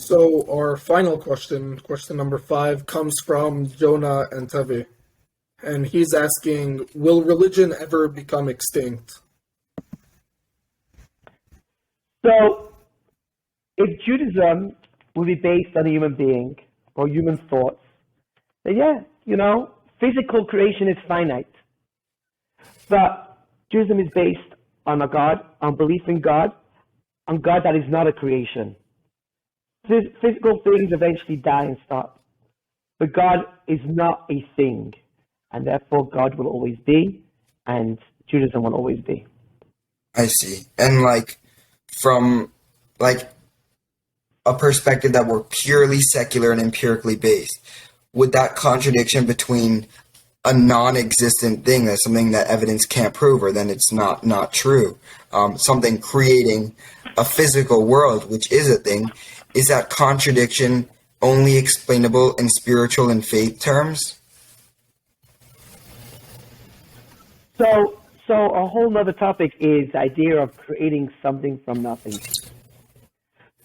So our final question, question number 5, comes from Jonah and Tevi. And he's asking, will religion ever become extinct? So, if Judaism will be based on a human being or human thoughts, then physical creation is finite. But Judaism is based on a God, on belief in God, on God that is not a creation. Physical things eventually die and stop. But God is not a thing. And therefore God will always be, and Judaism will always be. I see. And from a perspective that we're purely secular and empirically based, would that contradiction between a non-existent thing, that's something that evidence can't prove, or then it's not true, something creating a physical world, which is a thing, is that contradiction only explainable in spiritual and faith terms? So a whole nother topic is the idea of creating something from nothing.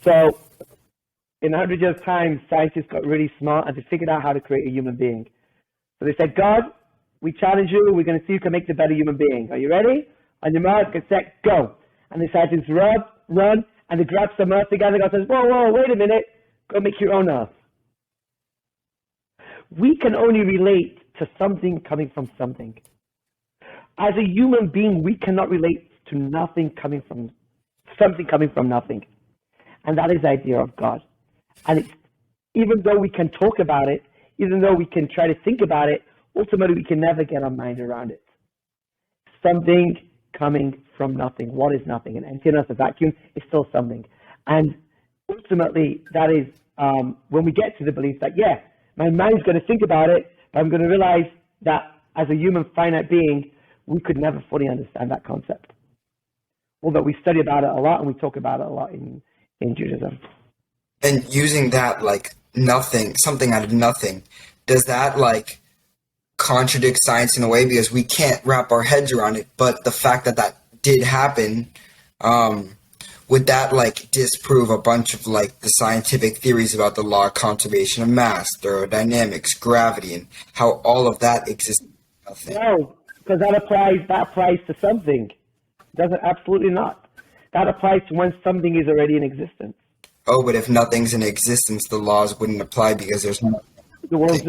So in 100 years' time, scientists got really smart and they figured out how to create a human being. So they said, God, we challenge you. We're going to see who can make the better human being. Are you ready? On your mark, get set, go. And the scientists run, and they grab some earth together. God says, whoa, wait a minute. Go make your own earth. We can only relate to something coming from something. As a human being, we cannot relate to nothing coming from something coming from nothing. And that is the idea of God. And even though we can talk about it, even though we can try to think about it, ultimately we can never get our mind around it. Something coming from nothing. What is nothing? An emptiness, a vacuum, is still something. And ultimately, that is when we get to the belief that, my mind's going to think about it, but I'm going to realize that as a human finite being, we could never fully understand that concept. Although we study about it a lot and we talk about it a lot in Judaism. And using that nothing, something out of nothing, does that contradict science in a way, because we can't wrap our heads around it? But the fact that did happen, would that disprove a bunch of the scientific theories about the law of conservation of mass, thermodynamics, gravity, and how all of that exists? No, because that applies to something. Doesn't, absolutely not. That applies to when something is already in existence. Oh, but if nothing's in existence, the laws wouldn't apply because there's no. The world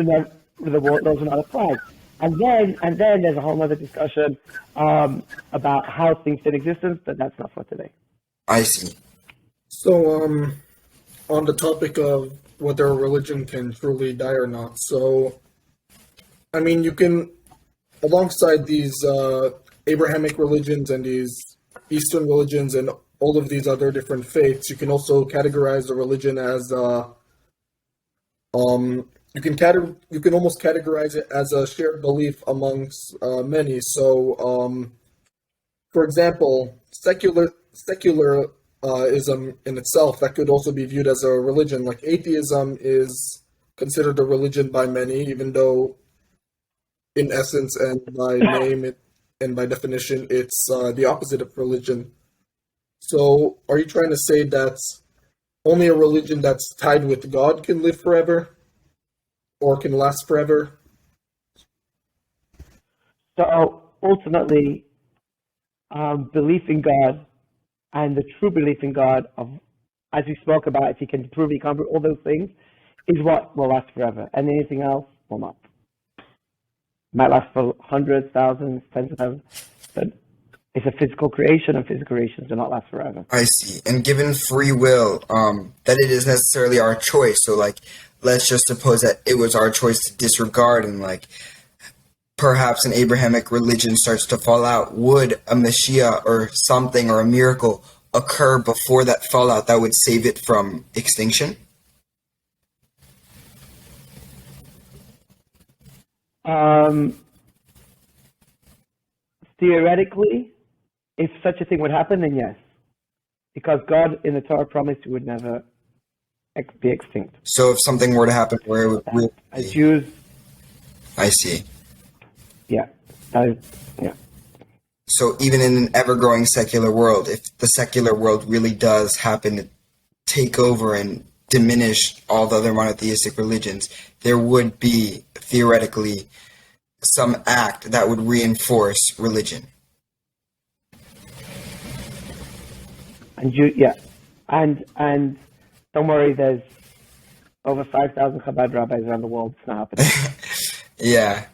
does not apply. And then there's a whole other discussion about how things in existence, but that's not for today. I see. So, on the topic of whether a religion can truly die or not, so, I mean, you can, alongside these Abrahamic religions and these Eastern religions and all of these other different faiths, you can also categorize a religion as you can almost categorize it as a shared belief amongst many. So, for example, secularism in itself, that could also be viewed as a religion. Like atheism is considered a religion by many, even though in essence and by name and by definition, it's the opposite of religion. So, are you trying to say that only a religion that's tied with God can live forever? Or can last forever? So, ultimately, belief in God and the true belief in God, as we spoke about, if he can prove, he can't prove, all those things, is what will last forever. And anything else will not. Might last for hundreds, thousands, tens of thousands, but it's a physical creation, and physical creations do not last forever. I see. And given free will, that it is necessarily our choice. So, let's just suppose that it was our choice to disregard, and perhaps an Abrahamic religion starts to fall out. Would a Messiah or something or a miracle occur before that fallout that would save it from extinction? Theoretically, if such a thing would happen, then yes. Because God in the Torah promised he would never be extinct. So if something were to happen where it would really as Jews, I see. Yeah. Yeah. So even in an ever-growing secular world, if the secular world really does happen to take over and diminish all the other monotheistic religions, there would be theoretically some act that would reinforce religion. And and don't worry, there's over 5,000 Chabad rabbis around the world. It's not happening. Yeah.